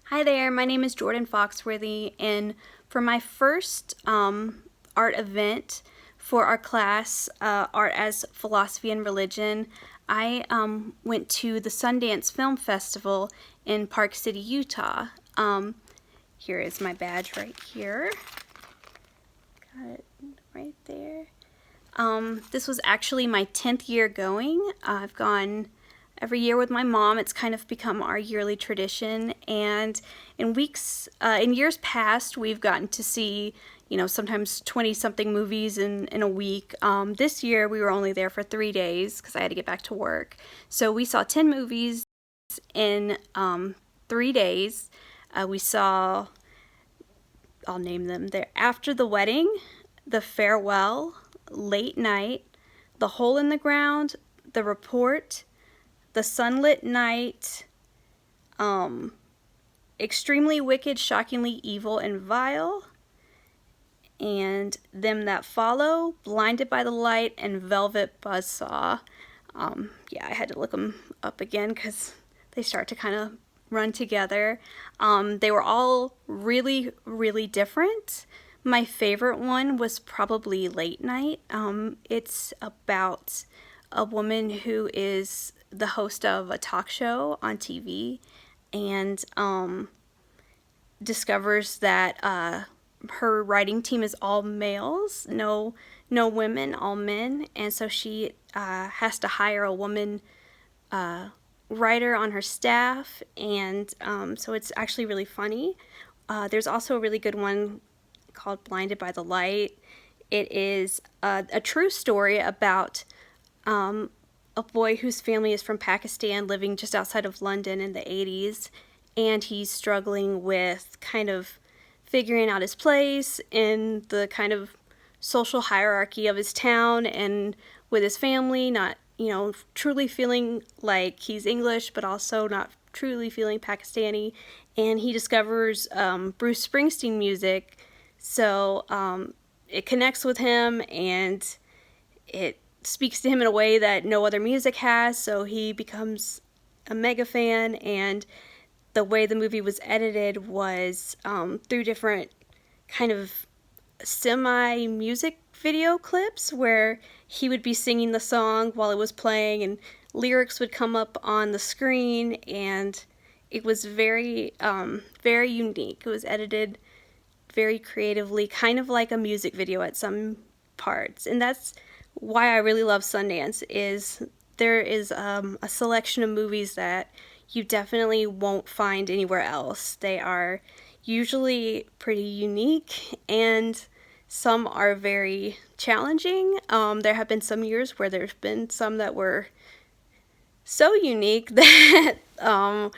Hi there, my name is Jordan Foxworthy, and for my first art event for our class, Art as Philosophy and Religion, I went to the Sundance Film Festival in Park City, Utah. Here is my badge right here. Got it right there. This was actually my 10th year going. I've gone every year with my mom. It's kind of become our yearly tradition. And in years past, we've gotten to see, sometimes 20-something movies in a week. This year, we were only there for 3 days because I had to get back to work. So we saw 10 movies in 3 days. We saw, I'll name them there, After the Wedding, The Farewell, Late Night, The Hole in the Ground, The Report, The Sunlit Night, Extremely Wicked, Shockingly Evil and Vile, and Them That Follow, Blinded by the Light, and Velvet Buzzsaw. Yeah, I had to look them up again because they start to kind of run together. They were all really, really different. My favorite one was probably Late Night. It's about a woman who is the host of a talk show on TV and discovers that her writing team is all males, no women, all men, and so she has to hire a woman writer on her staff, and so it's actually really funny. There's also a really good one called Blinded by the Light. It is a true story about a boy whose family is from Pakistan living just outside of London in the 80s, and he's struggling with kind of figuring out his place in the kind of social hierarchy of his town and with his family, not, truly feeling like he's English, but also not truly feeling Pakistani. And he discovers Bruce Springsteen music, so it connects with him and it speaks to him in a way that no other music has, so he becomes a mega fan. And the way the movie was edited was through different kind of semi-music video clips where he would be singing the song while it was playing and lyrics would come up on the screen, and it was very, very unique. It was edited very creatively, kind of like a music video at some parts, and that's why I really love Sundance. Is there is a selection of movies that you definitely won't find anywhere else. They are usually pretty unique, and some are very challenging. There have been some years where there's been some that were so unique that they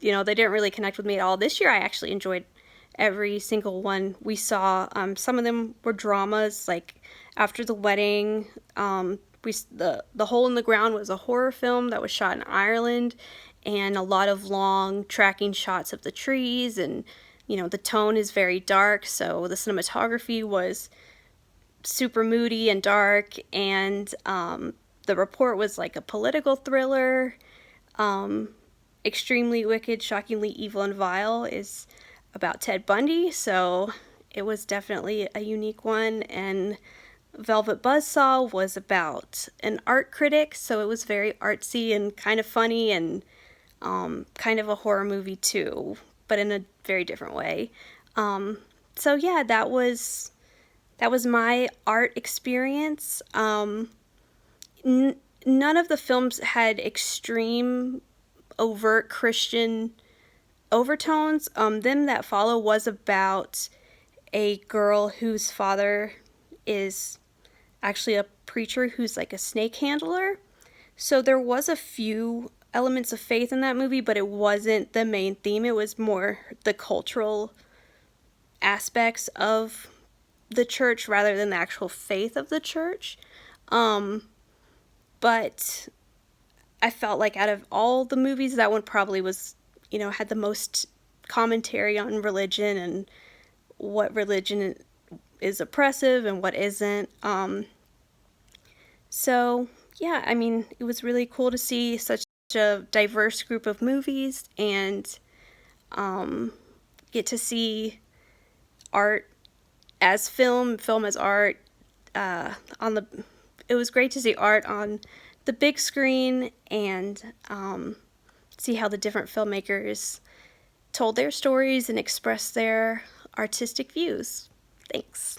didn't really connect with me at all. This year I actually enjoyed every single one we saw. Some of them were dramas, like After the Wedding. The Hole in the Ground was a horror film that was shot in Ireland, and a lot of long tracking shots of the trees, and the tone is very dark, so the cinematography was super moody and dark. And The Report was like a political thriller. Extremely Wicked, Shockingly Evil and Vile is about Ted Bundy, so it was definitely a unique one. And Velvet Buzzsaw was about an art critic, so it was very artsy and kind of funny, and kind of a horror movie too, but in a very different way. So yeah, that was my art experience. None of the films had extreme, overt Christian overtones. Them That Follow was about a girl whose father is actually a preacher who's like a snake handler. So there was a few elements of faith in that movie, but it wasn't the main theme. It was more the cultural aspects of the church rather than the actual faith of the church. But I felt like out of all the movies, that one probably was, had the most commentary on religion and what religion is oppressive and what isn't. So yeah, I mean, it was really cool to see such a diverse group of movies, and get to see art as film as art. It was great to see art on the big screen and see how the different filmmakers told their stories and expressed their artistic views. Thanks.